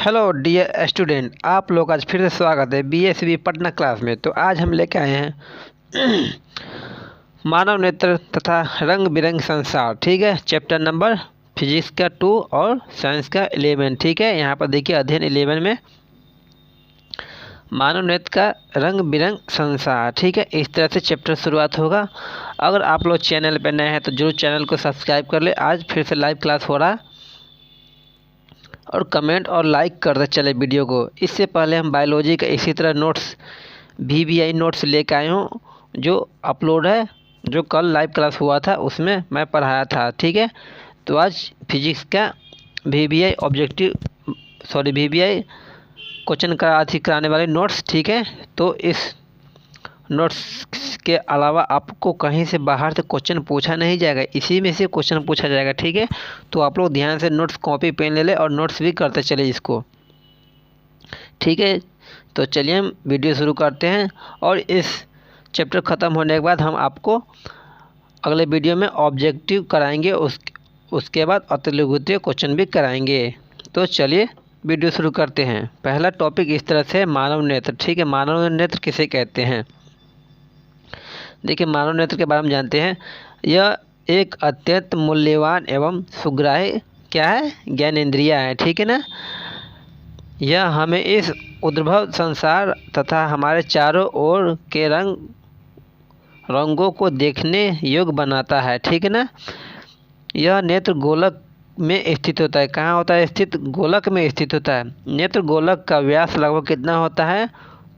Hello dear student, आप लोग आज फिर से स्वागत है बीएसवी पटना क्लास में। तो आज हम लेके आए हैं मानव नेत्र तथा रंग बिरंग संसार। ठीक है, चैप्टर नंबर फिजिक्स का 2 और साइंस का 11। ठीक है, यहाँ पर देखिए अध्ययन 11 में मानव नेत्र का रंग बिरंग संसार। ठीक है, इस तरह से चैप्टर शुरुआत होगा। अगर आप लोग चैनल पर नए हैं तो जरूर चैनल को सब्सक्राइब कर ले। आज फिर से लाइव क्लास हो रहा है और कमेंट और लाइक करते चले वीडियो को। इससे पहले हम बायोलॉजी का इसी तरह नोट्स VBI नोट्स लेकर आए हूँ, जो अपलोड है, जो कल लाइव क्लास हुआ था उसमें मैं पढ़ाया था। ठीक है, तो आज फिजिक्स का VBI VBI क्वेश्चन कराने वाले नोट्स। ठीक है, तो इस नोट्स के अलावा आपको कहीं से बाहर से क्वेश्चन पूछा नहीं जाएगा, इसी में से क्वेश्चन पूछा जाएगा। ठीक है, तो आप लोग ध्यान से नोट्स कॉपी पेन ले ले और नोट्स भी करते चले इसको। ठीक है, तो चलिए हम वीडियो शुरू करते हैं और इस चैप्टर ख़त्म होने के बाद हम आपको अगले वीडियो में ऑब्जेक्टिव कराएंगे, उसके बाद अतिलघुत्तीय क्वेश्चन भी कराएंगे। तो चलिए वीडियो शुरू करते हैं। पहला टॉपिक इस तरह से मानव नेत्र। ठीक है, मानव नेत्र किसे कहते हैं? देखिए, मानव नेत्र के बारे में जानते हैं। यह एक अत्यंत मूल्यवान एवं सुग्राह्य क्या है, ज्ञानेंद्रिय है। ठीक है ना, यह हमें इस उद्भव संसार तथा हमारे चारों ओर के रंगों को देखने योग्य बनाता है। ठीक है ना, यह नेत्र गोलक में स्थित होता है। कहाँ होता है स्थित? गोलक में स्थित होता है। नेत्र गोलक का व्यास लगभग कितना होता है?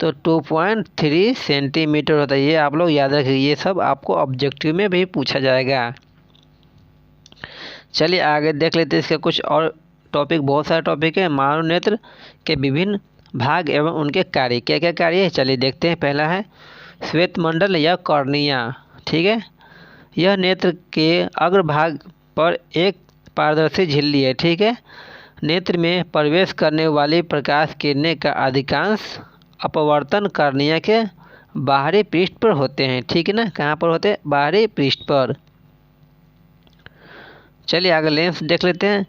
तो 2.3 सेंटीमीटर होता है। ये आप लोग याद रखिए, ये सब आपको ऑब्जेक्टिव में भी पूछा जाएगा। चलिए आगे देख लेते हैं इसका कुछ और टॉपिक। बहुत सारे टॉपिक है। मानव नेत्र के विभिन्न भाग एवं उनके कार्य, क्या क्या कार्य है चलिए देखते हैं। पहला है श्वेतमंडल या कॉर्निया। ठीक है, यह नेत्र के अग्रभाग पर एक पारदर्शी झिल्ली है। ठीक है, नेत्र में प्रवेश करने वाली प्रकाश किरणें का अधिकांश अपवर्तन कॉर्निया के बाहरी पृष्ठ पर होते हैं। ठीक है ना, कहाँ पर होते हैं? बाहरी पृष्ठ पर। चलिए आगे लेंस देख लेते हैं।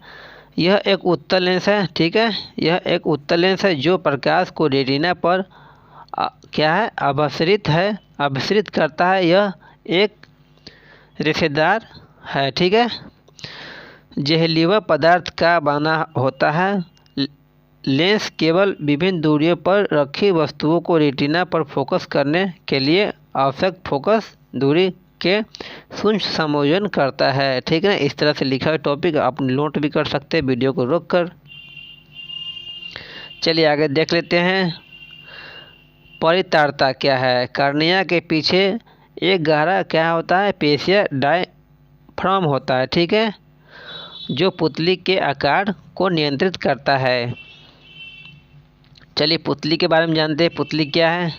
यह एक उत्तल लेंस है। ठीक है, यह एक उत्तल लेंस है जो प्रकाश को रेटिना पर क्या है, अभिसरित करता है। यह एक रेशेदार है। ठीक है, जहरीला पदार्थ का बना होता है। लेंस केवल विभिन्न दूरियों पर रखी वस्तुओं को रेटिना पर फोकस करने के लिए आवश्यक फोकस दूरी के शून्य समायोजन करता है। ठीक है ना, इस तरह से लिखा हुआ टॉपिक आप नोट भी कर सकते हैं वीडियो को रोककर। चलिए आगे देख लेते हैं। परितारता क्या है? कॉर्निया के पीछे एक गहरा क्या होता है, पेशिया डायफ्राम होता है। ठीक है, जो पुतली के आकार को नियंत्रित करता है। चलिए पुतली के बारे में जानते हैं। पुतली क्या है?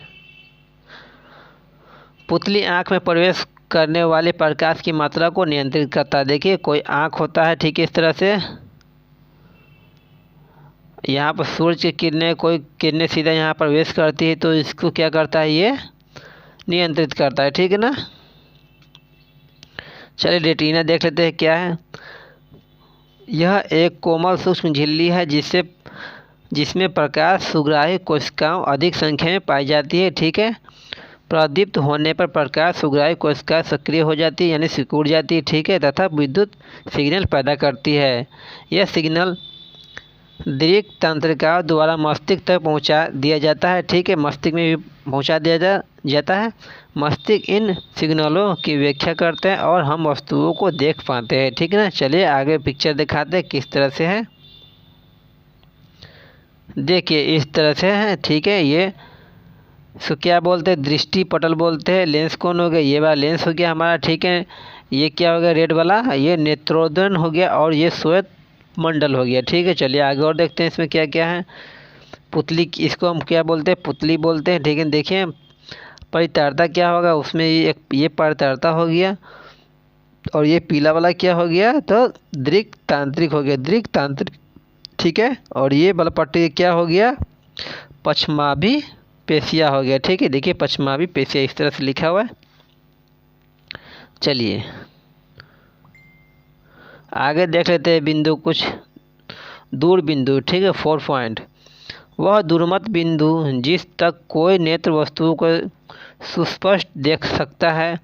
पुतली आँख में प्रवेश करने वाले प्रकाश की मात्रा को नियंत्रित करता है। देखिए कोई आँख होता है, ठीक है, इस तरह से यहाँ पर सूरज की किरणें, कोई किरणें सीधा यहाँ प्रवेश करती है तो इसको क्या करता है, ये नियंत्रित करता है। ठीक है ना। चलिए रेटिना देख लेते हैं क्या है। यह एक कोमल सूक्ष्म झिल्ली है जिसमें प्रकाश सुग्राही कोशिकाओं अधिक संख्या में पाई जाती है। ठीक है, प्रदीप्त होने पर प्रकाश सुग्राही कोशिका सक्रिय हो जाती है, यानी सिकुड़ जाती है। ठीक है, तथा विद्युत सिग्नल पैदा करती है। यह सिग्नल दृक् तंत्रिकाओं द्वारा मस्तिष्क तक पहुंचा दिया जाता है। ठीक है, मस्तिष्क में भी पहुंचा दिया जाता है। मस्तिष्क इन सिग्नलों की व्याख्या करते हैं और हम वस्तुओं को देख पाते हैं। ठीक है ना। चलिए आगे पिक्चर दिखाते हैं किस तरह से है। देखिए इस तरह से है। ठीक है, ये सो क्या बोलते हैं, दृष्टि पटल बोलते हैं। लेंस कौन हो गया? ये वाला लेंस हो गया हमारा। ठीक है, ये क्या हो गया, रेड वाला, ये नेत्रोदन हो गया और ये श्वेत मंडल हो गया। ठीक है, चलिए आगे और देखते हैं इसमें क्या क्या है। पुतली, इसको हम क्या बोलते हैं, पुतली बोलते हैं। ठीक है, देखिए परितारता क्या होगा, उसमें ये परितारता हो गया और ये पीला वाला क्या हो गया, तो दृक् तांत्रिक हो गया, दृक् तांत्रिक। ठीक है, और ये वाला पट्टी क्या हो गया, पश्चमाभि पेशिया हो गया। ठीक है, देखिए पश्चमाभि पेशिया इस तरह से लिखा हुआ है। चलिए आगे देख लेते हैं बिंदु, कुछ दूर बिंदु। ठीक है, 4 पॉइंट। वह दूरमत बिंदु जिस तक कोई नेत्र वस्तुओं को सुस्पष्ट देख सकता है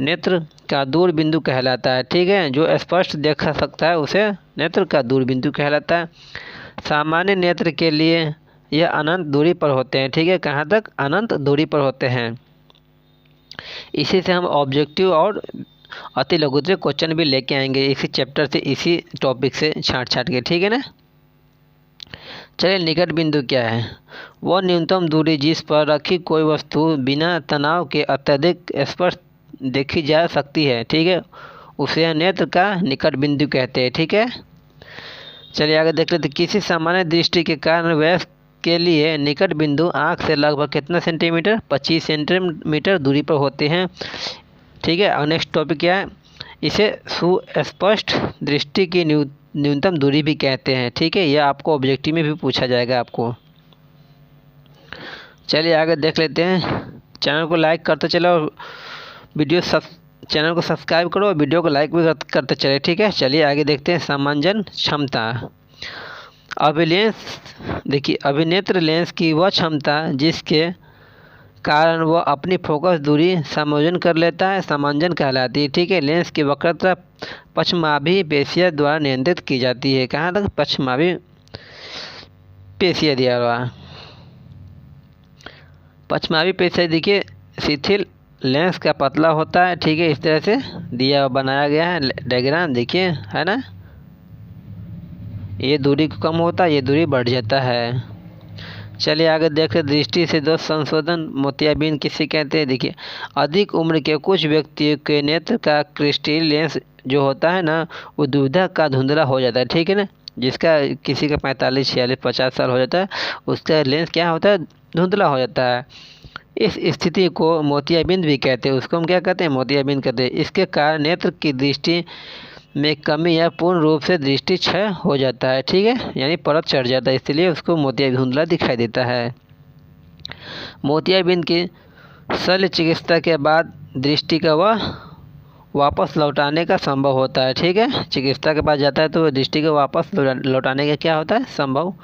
नेत्र का दूर बिंदु कहलाता है। ठीक है, जो स्पष्ट देख सकता है उसे नेत्र का दूर बिंदु कहलाता है। सामान्य नेत्र के लिए यह अनंत दूरी पर होते हैं। ठीक है, कहाँ तक? अनंत दूरी पर होते हैं। इसी से हम ऑब्जेक्टिव और अति लघुत्तरीय क्वेश्चन भी लेके आएंगे इसी चैप्टर से, इसी टॉपिक से छाट के। ठीक है ना। चलिए, निकट बिंदु क्या है? वह न्यूनतम दूरी जिस पर रखी कोई वस्तु बिना तनाव के अत्यधिक स्पष्ट देखी जा सकती है। ठीक है, उसे नेत्र का निकट बिंदु कहते हैं। ठीक है, चलिए आगे देख लेते। किसी सामान्य दृष्टि के कारण वयस्क के लिए निकट बिंदु आँख से लगभग कितना सेंटीमीटर? 25 सेंटीमीटर दूरी पर होते हैं। ठीक है, और नेक्स्ट टॉपिक क्या है? इसे सुस्पष्ट दृष्टि की न्यूनतम दूरी भी कहते हैं। ठीक है, यह आपको ऑब्जेक्टिव में भी पूछा जाएगा आपको। चलिए आगे देख लेते हैं। चैनल को लाइक करते चलो और चैनल को सब्सक्राइब करो और वीडियो को लाइक भी करते चले। ठीक है, चलिए आगे देखते हैं। समांजन क्षमता। अभिलेंस देखिए, अभिनेत्र लेंस की वह क्षमता जिसके कारण वह अपनी फोकस दूरी समायोजन कर लेता है समांजन कहलाती है। ठीक है, लेंस की वक्रता पश्चमाभी पेशिया द्वारा नियंत्रित की जाती है। कहाँ तक? पश्चमाभी पेशिया द्वारा। पश्चमाभी पेशिया देखिए शिथिल, लेंस का पतला होता है। ठीक है, इस तरह से बनाया गया है डायग्राम, देखिए है ना। ये दूरी कम होता है, ये दूरी बढ़ जाता है। चलिए आगे देखते। दृष्टि से दोष संशोधन मोतियाबिंद किसे कहते हैं? देखिए, अधिक उम्र के कुछ व्यक्तियों के नेत्र का क्रिस्टल लेंस जो होता है ना, वो दुविधा का धुंधला हो जाता है। ठीक है ना, जिसका किसी का 45, 46, 50 साल हो जाता है, उसका लेंस क्या होता है? धुंधला हो जाता है। इस स्थिति को मोतियाबिंद भी कहते हैं। उसको हम क्या कहते हैं? मोतियाबिंद कहते हैं। इसके कारण नेत्र की दृष्टि में कमी या पूर्ण रूप से दृष्टि क्षय हो जाता है। ठीक है, यानी परत चढ़ जाता है, इसलिए उसको मोतियाबिंद धुंधला दिखाई देता है। मोतियाबिंद की शल्य चिकित्सा के बाद दृष्टि का वह वापस लौटाने का संभव होता है। ठीक है, चिकित्सा के पास जाता है तो दृष्टि को वापस लौटाने का क्या होता है? संभव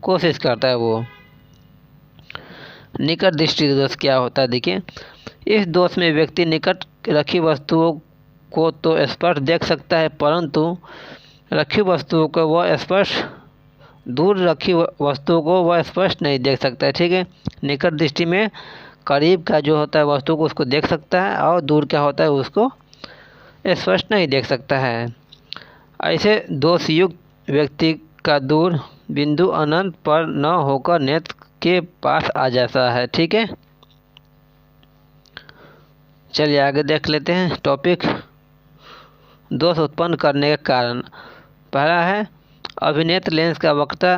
कोशिश करता है वो। निकट दृष्टि दोष क्या होता है? देखिए, इस दोष में व्यक्ति निकट रखी वस्तुओं को तो स्पष्ट देख सकता है, परंतु रखी वस्तुओं को वह स्पष्ट दूर रखी वस्तुओं को वह स्पष्ट नहीं देख सकता है। ठीक है, निकट दृष्टि में करीब का जो होता है वस्तु को उसको देख सकता है और दूर क्या होता है उसको स्पष्ट नहीं देख सकता है। ऐसे दोषयुक्त व्यक्ति का दूर बिंदु अनंत पर न होकर नेत्र के पास आ जाता है। ठीक है, चलिए आगे देख लेते हैं। टॉपिक दोष उत्पन्न करने का कारण। पहला है अभिनेत्र लेंस का वक्रता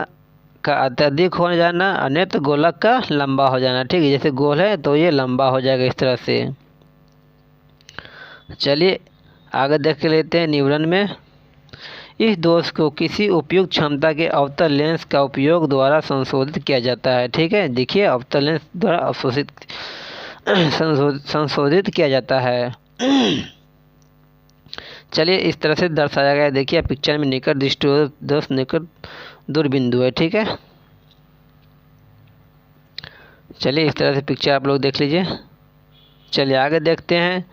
का अत्यधिक हो जाना और नेत्र गोलक का लंबा हो जाना। ठीक है, जैसे गोल है तो ये लंबा हो जाएगा इस तरह से। चलिए आगे देख लेते हैं। निवारण में इस दोष को किसी उपयुक्त क्षमता के अवतल लेंस का उपयोग द्वारा संशोधित किया जाता है। ठीक है, देखिए अवतल लेंस द्वारा संशोधित किया जाता है। चलिए इस तरह से दर्शाया गया। देखिए पिक्चर में निकट दृष्टि दोष निकट दूर बिंदु है। ठीक है, चलिए इस तरह से पिक्चर आप लोग देख लीजिए। चलिए आगे देखते हैं।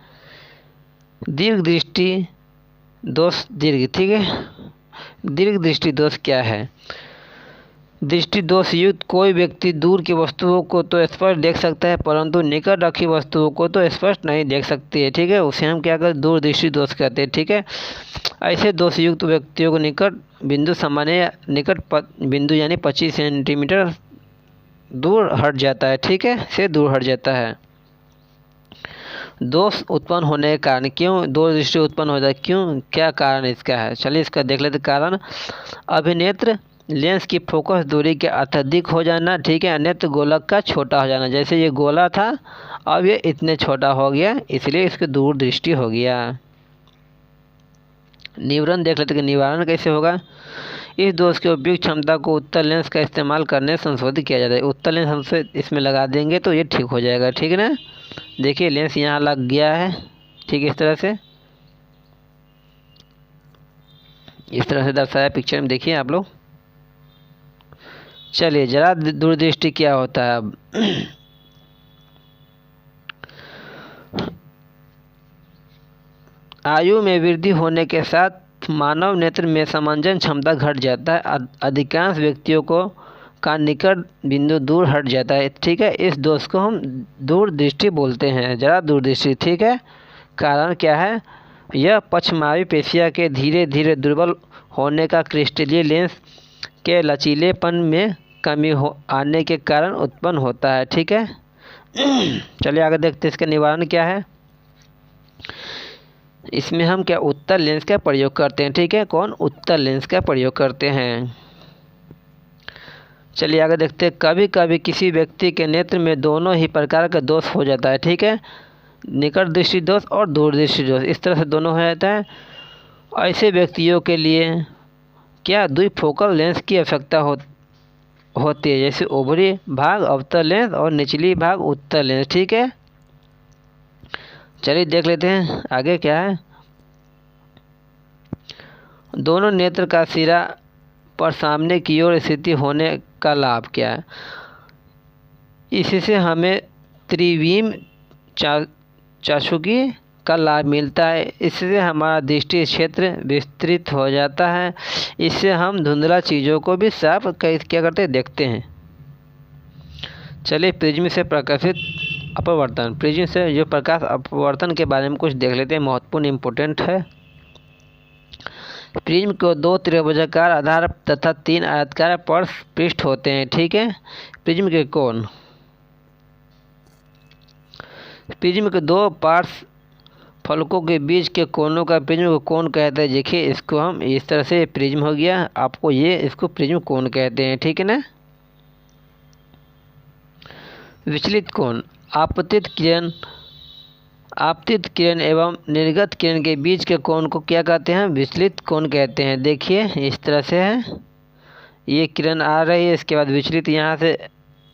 दीर्घ दृष्टि दोष दीर्घ। ठीक है, दीर्घ दृष्टि दोष क्या है? दृष्टि दोष युक्त कोई व्यक्ति दूर की वस्तुओं को तो स्पष्ट देख सकता है, परंतु निकट रखी वस्तुओं को तो स्पष्ट नहीं देख सकती है। ठीक है, उसे हम क्या कहते हैं? दूर दृष्टि दोष कहते हैं। ठीक है, ऐसे दोष युक्त व्यक्तियों को निकट बिंदु सामान्य निकट बिंदु यानी 25 सेंटीमीटर दूर हट जाता है। ठीक है, से दूर हट जाता है। दोष उत्पन्न होने के कारण, क्यों दूर दृष्टि उत्पन्न होता है, क्यों, क्या कारण इसका है? चलिए इसका देख लेते। कारण अभिनेत्र लेंस की फोकस दूरी के अत्यधिक हो जाना। ठीक है, नेत्र गोलक का छोटा हो जाना। जैसे ये गोला था अब ये इतने छोटा हो गया, इसलिए इसकी दूर दृष्टि हो गया। निवारण देख लेते कि निवारण कैसे होगा। इस दोष के उपयुक्त क्षमता को उत्तल लेंस का इस्तेमाल करने संशोधित किया जाता है। उत्तल लेंस हमसे इसमें लगा देंगे तो ये ठीक हो जाएगा। ठीक है ना, देखिए लेंस यहाँ लग गया है। ठीक है, इस तरह से दर्शाया पिक्चर में। देखिए आप लोग चलिए जरा दूरदृष्टि क्या होता है अब। आयु में वृद्धि होने के साथ मानव नेत्र में समंजन क्षमता घट जाता है। अधिकांश व्यक्तियों को का निकट बिंदु दूर हट जाता है, ठीक है। इस दोष को हम दूरदृष्टि बोलते हैं, जरा दूरदृष्टि, ठीक है। कारण क्या है? यह पक्षमावी पेशियाँ के धीरे धीरे दुर्बल होने का क्रिस्टलीय लेंस के लचीलेपन में कमी आने के कारण उत्पन्न होता है, ठीक है। चलिए आगे देखते हैं इसका निवारण क्या है। इसमें हम क्या उत्तल लेंस का प्रयोग करते हैं, ठीक है। कौन? उत्तल लेंस का प्रयोग करते हैं। चलिए आगे देखते हैं। कभी कभी किसी व्यक्ति के नेत्र में दोनों ही प्रकार का दोष हो जाता है, ठीक है। निकट दृष्टि दोष और दूरदृष्टि दोष, इस तरह से दोनों हो जाता है। ऐसे व्यक्तियों के लिए क्या द्विफोकल लेंस की आवश्यकता होती है, जैसे ऊपरी भाग अवतल लेंस और निचली भाग उत्तल लेंस, ठीक है। चलिए देख लेते हैं आगे क्या है। दोनों नेत्र का सिरा पर सामने की ओर स्थिति होने का लाभ क्या है? इससे हमें त्रिविम चाक्षुषी का लाभ मिलता है। इससे हमारा दृष्टि क्षेत्र विस्तृत हो जाता है। इससे हम धुंधला चीज़ों को भी साफ क्या करते हैं, देखते हैं। चलिए प्रिज्म से प्रकाशित अपवर्तन, प्रिज्म से जो प्रकाश अपवर्तन के बारे में कुछ देख लेते हैं, महत्वपूर्ण इम्पोर्टेंट है। प्रिज्म को 2 त्रिभुजाकार आधार तथा 3 आयताकार पृष्ठ होते हैं, ठीक है। प्रिज्म के कोण, प्रिज्म के 2 पार्श्व फलकों के बीच के कोनों का प्रिज्म को कोण कहते हैं। देखिए इसको हम इस तरह से प्रिज्म हो गया, आपको ये इसको प्रिज्म कोण कहते हैं, ठीक है ना। विचलित कोण, आपतित किरण एवं निर्गत किरण के बीच के कोण को क्या कहते हैं? विचलित कोण कहते हैं। देखिए इस तरह से है, ये किरण आ रही है, इसके बाद विचलित यहाँ से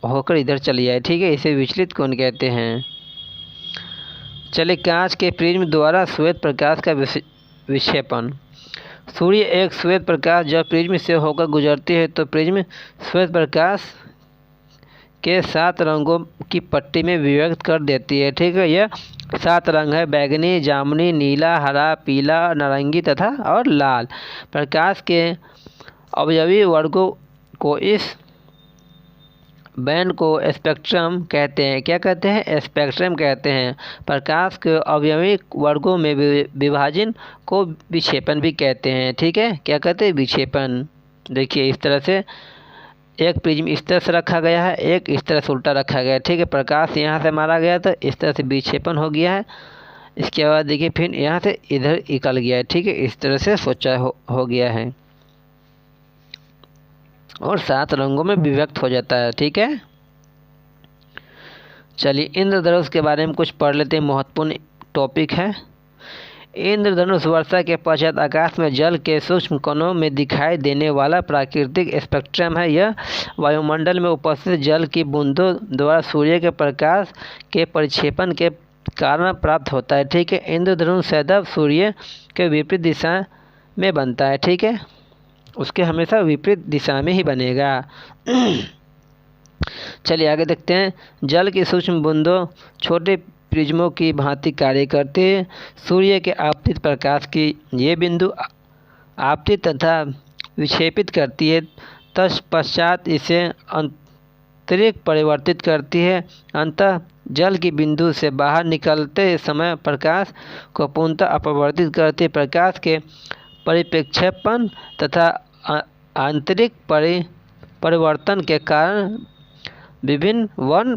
होकर इधर चली जाए, ठीक है। इसे विचलित कोण कहते हैं। चलिए कांच के प्रिज्म द्वारा श्वेत प्रकाश का विक्षेपण। सूर्य एक श्वेत प्रकाश जब प्रिज्म से होकर गुजरती है तो प्रिज्म श्वेत प्रकाश के 7 रंगों की पट्टी में विभक्त कर देती है, ठीक है। यह 7 रंग है: बैगनी, जामुनी, नीला, हरा, पीला, नारंगी तथा और लाल। प्रकाश के अवयवी वर्गों को इस बैंड को स्पेक्ट्रम कहते हैं। क्या कहते हैं? स्पेक्ट्रम कहते हैं। प्रकाश के अवयवी वर्गों में विभाजन को विक्षेपण भी कहते हैं, ठीक है। क्या कहते हैं? विक्षेपण। देखिए इस तरह से एक प्रिज्म इस तरह से रखा गया है, एक इस तरह से उल्टा रखा गया है, ठीक है। प्रकाश यहाँ से मारा गया तो इस तरह से विक्षेपण हो गया है। इसके बाद देखिए फिर यहाँ से इधर निकल गया है, ठीक है। इस तरह से सोचा हो गया है और 7 रंगों में विभक्त हो जाता है, ठीक है। चलिए इंद्रधनुष के बारे में कुछ पढ़ लेते हैं, महत्वपूर्ण टॉपिक है। इंद्रधनुष वर्षा के पश्चात आकाश में जल के सूक्ष्म कणों में दिखाई देने वाला प्राकृतिक स्पेक्ट्रम है। यह वायुमंडल में उपस्थित जल की बूंदों द्वारा सूर्य के प्रकाश के परिक्षेपण के कारण प्राप्त होता है, ठीक है। इंद्रधनुष सदैव सूर्य के विपरीत दिशा में बनता है, ठीक है। उसके हमेशा विपरीत दिशा में ही बनेगा। चलिए आगे देखते हैं। जल की सूक्ष्म बूंदों छोटे प्रिज्मों की भांति कार्य करते हैं। सूर्य के आपतित प्रकाश की ये बिंदु आपतित तथा विक्षेपित करती है, तत्पश्चात इसे अंतरिक्ष परिवर्तित करती है। अंततः जल की बिंदु से बाहर निकलते समय प्रकाश को पूर्णतः अपवर्तित करती। प्रकाश के परिप्रेक्षेपण तथा आंतरिक परिवर्तन के कारण विभिन्न वर्ण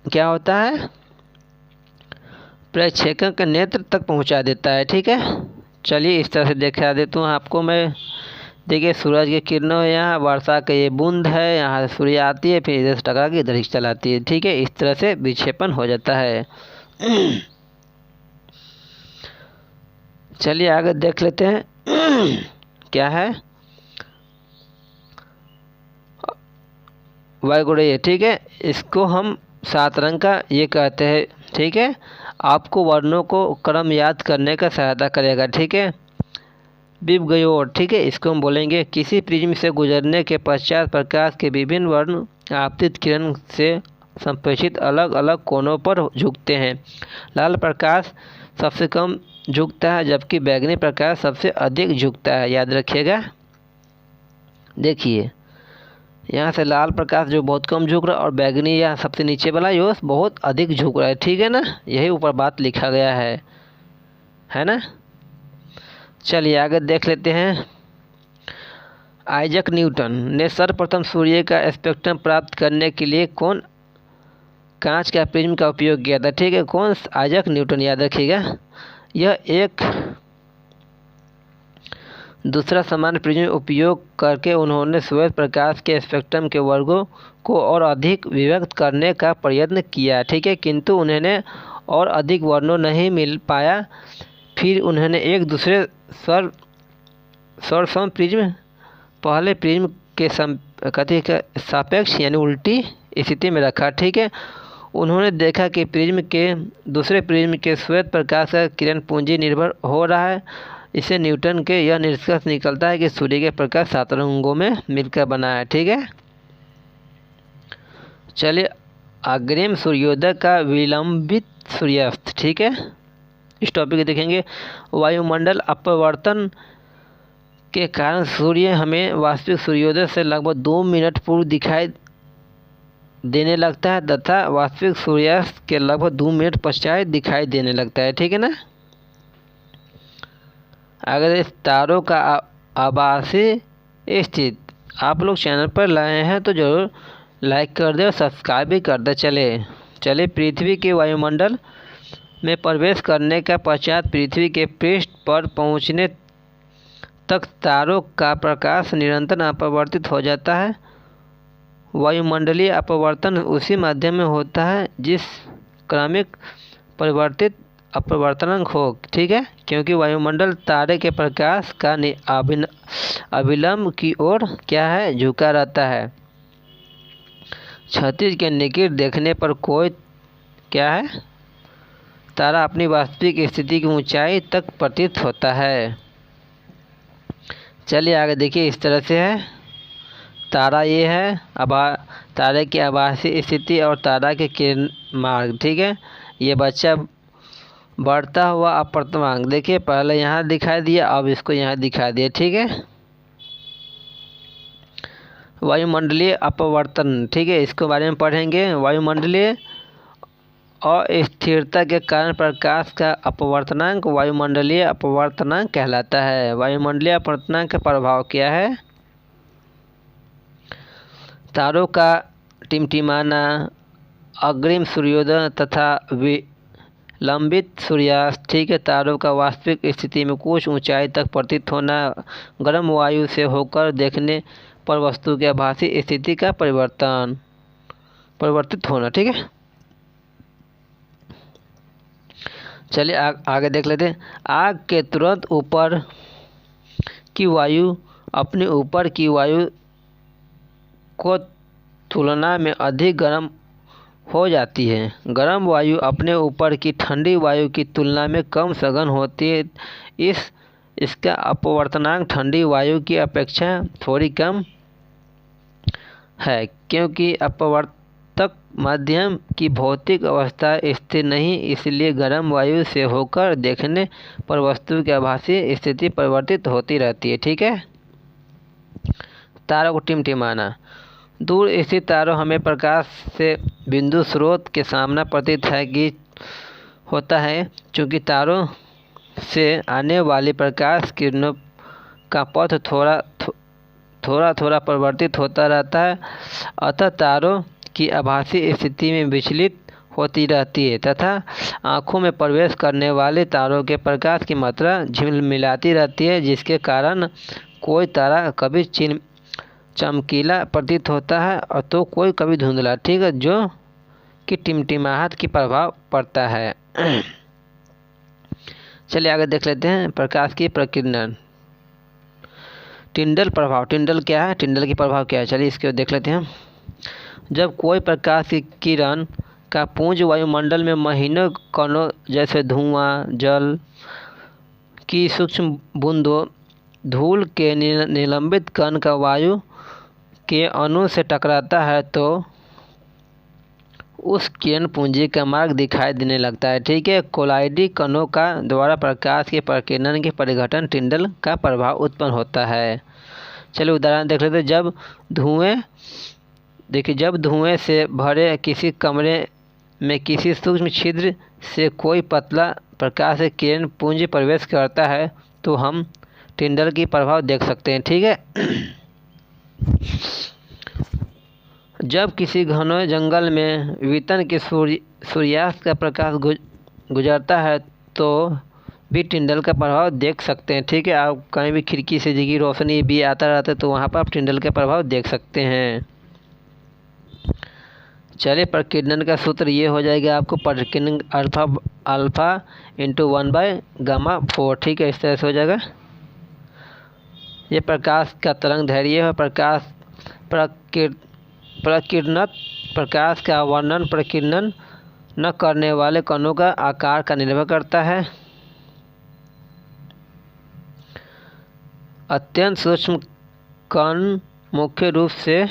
क्या होता है? प्रेक्षेपण के नेत्र तक पहुंचा देता है, ठीक है। चलिए इस तरह से दिखा देता हूँ आपको मैं। देखिए सूरज की किरणों, यहाँ वर्षा का ये बूंद है, यहाँ से सूर्य आती है, फिर इधर से टकरा के इधर ही चलाती है, ठीक है। इस तरह से विक्षेपण हो जाता है। चलिए आगे देख लेते हैं क्या है वायुगुणीय, ठीक है। इसको हम 7 रंग का ये कहते हैं, ठीक है। आपको वर्णों को क्रम याद करने का सहायता करेगा, ठीक है। विबग्योर, ठीक है। इसको हम बोलेंगे किसी प्रिज्म से गुजरने के पश्चात प्रकाश के विभिन्न वर्ण आपतित किरण से संप्रेषित अलग अलग कोनों पर झुकते हैं। लाल प्रकाश सबसे कम झुकता है जबकि बैंगनी प्रकाश सबसे अधिक झुकता है, याद रखिएगा। देखिए यहाँ से लाल प्रकाश जो बहुत कम झुक रहा है और बैंगनी यहाँ सबसे नीचे वाला जो बहुत अधिक झुक रहा है, ठीक है ना। यही ऊपर बात लिखा गया है ना। चलिए आगे देख लेते हैं। आइजैक न्यूटन ने सर्वप्रथम सूर्य का स्पेक्ट्रम प्राप्त करने के लिए कौन कांच का प्रिज्म का उपयोग किया था, ठीक है। कौन? आइजैक न्यूटन, याद रखिएगा। यह एक दूसरा समान प्रिज्म उपयोग करके उन्होंने श्वेत प्रकाश के स्पेक्ट्रम के वर्गों को और अधिक विभक्त करने का प्रयत्न किया, ठीक है, किंतु उन्हें और अधिक वर्णों नहीं मिल पाया। फिर उन्होंने एक दूसरे सर्वसम प्रिज्म पहले प्रिज्म के सापेक्ष यानी उल्टी स्थिति में रखा, ठीक है। उन्होंने देखा कि प्रिज्म के दूसरे प्रिज्म के श्वेत प्रकाश का किरण पूंजी निर्भर हो रहा है। इससे न्यूटन के यह निष्कर्ष निकलता है कि सूर्य के प्रकाश 7 रंगों में मिलकर बना है, ठीक है। चलिए अग्रिम सूर्योदय का विलंबित सूर्यास्त, ठीक है। इस टॉपिक को देखेंगे। वायुमंडल अपवर्तन के कारण सूर्य हमें वास्तविक सूर्योदय से लगभग 2 मिनट पूर्व दिखाई देने लगता है तथा वास्तविक सूर्यास्त के लगभग 2 मिनट पश्चात दिखाई देने लगता है, ठीक है ना। अगर इस तारों का आभासी स्थित आप लोग चैनल पर लाए हैं तो ज़रूर लाइक कर दे और सब्सक्राइब भी कर दे। चले पृथ्वी के वायुमंडल में प्रवेश करने का पश्चात पृथ्वी के पृष्ठ पर पहुंचने तक तारों का प्रकाश निरंतर अपवर्तित हो जाता है। वायुमंडलीय अपवर्तन उसी माध्यम में होता है जिस क्रमिक परिवर्तित अपवर्तनांक हो, ठीक है, क्योंकि वायुमंडल तारे के प्रकाश का अभिलंब की ओर क्या है, झुका रहता है। क्षितिज के निकट देखने पर कोई क्या है, तारा अपनी वास्तविक स्थिति की ऊंचाई तक प्रतीत होता है। चलिए आगे देखिए, इस तरह से है। तारा ये है तारे की आभासी स्थिति और तारा के किरण मार्ग, ठीक है। ये बच्चा बढ़ता हुआ अपवर्तनांक, देखिए पहले यहाँ दिखाई दिया, अब इसको यहाँ दिखा दिया, ठीक है। वायुमंडलीय अपवर्तन, ठीक है, इसके बारे में पढ़ेंगे। वायुमंडलीय अस्थिरता के कारण प्रकाश का अपवर्तनांक वायुमंडलीय अपवर्तनांक कहलाता है। वायुमंडलीय अपवर्तनांक का प्रभाव क्या है? तारों का टिमटिमाना, अग्रिम सूर्योदय तथा विलंबित सूर्यास्त, ठीक है। तारों का वास्तविक स्थिति में कुछ ऊंचाई तक प्रतीत होना, गर्म वायु से होकर देखने पर वस्तु के आभासी स्थिति का परिवर्तित होना, ठीक है। चलिए आगे देख लेते हैं। आग के तुरंत ऊपर की वायु अपने ऊपर की वायु को तुलना में अधिक गर्म हो जाती है। गर्म वायु अपने ऊपर की ठंडी वायु की तुलना में कम सघन होती है। इसका अपवर्तनांक ठंडी वायु की अपेक्षा थोड़ी कम है, क्योंकि अपवर्तक माध्यम की भौतिक अवस्था स्थिर नहीं, इसलिए गर्म वायु से होकर देखने पर वस्तु की आभासी स्थिति परिवर्तित होती रहती है, ठीक है। तारों को टिमटिमाना, दूर स्थित तारों हमें प्रकाश से बिंदु स्रोत के सामना प्रतीत है कि होता है, चूँकि तारों से आने वाली प्रकाश किरणों का पथ थोड़ा परिवर्तित होता रहता है, अतः तारों की आभासी स्थिति में विचलित होती रहती है तथा आँखों में प्रवेश करने वाले तारों के प्रकाश की मात्रा झिलमिलाती रहती है, जिसके कारण कोई तारा कभी चमकीला प्रतीत होता है और तो कोई कभी धुंधला, ठीक है, जो कि टिमटिमाहट की प्रभाव पड़ता है। चलिए आगे देख लेते हैं। प्रकाश की प्रकीर्णन, टिंडल प्रभाव। टिंडल क्या है? टिंडल की प्रभाव क्या है? चलिए इसको देख लेते हैं। जब कोई प्रकाश की किरण का पुंज वायुमंडल में महीनों कणों जैसे धुआं, जल की सूक्ष्म बूंदों धूल के निलंबित कण का वायु के अणु से टकराता है तो उस किरण पुंजी का मार्ग दिखाई देने लगता है। ठीक है, कोलाइडी कणों का द्वारा प्रकाश के प्रकीर्णन के परिघटन टिंडल का प्रभाव उत्पन्न होता है। चलिए उदाहरण देख लेते हैं। जब धुएं से भरे किसी कमरे में किसी सूक्ष्म छिद्र से कोई पतला प्रकाश से किरण पुंज प्रवेश करता है तो हम टिंडल की प्रभाव देख सकते हैं। ठीक है, जब किसी घने जंगल में वितन के सूर्यास्त का प्रकाश गुजरता है तो भी टिंडल का प्रभाव देख सकते हैं। ठीक है, आप कहीं भी खिड़की से देखिए रोशनी भी आता रहता है तो वहाँ पर आप टिंडल का प्रभाव देख सकते हैं। चलिए, प्रकीर्णन का सूत्र ये हो जाएगा आपको प्रकीर्णन अल्फा इंटू 1/γ4। ठीक है, इस तरह से हो जाएगा। ये प्रकाश का तरंग दैर्घ्य है। प्रकीर्णक प्रकाश का वर्णन प्रकीर्णन न करने वाले कणों का आकार का निर्भर करता है। अत्यंत सूक्ष्म कण मुख्य रूप से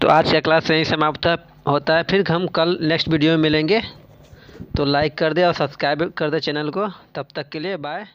तो आज का क्लास यहीं समाप्त होता है। फिर हम कल नेक्स्ट वीडियो में मिलेंगे। तो लाइक कर दे और सब्सक्राइब कर दे चैनल को। तब तक के लिए बाय।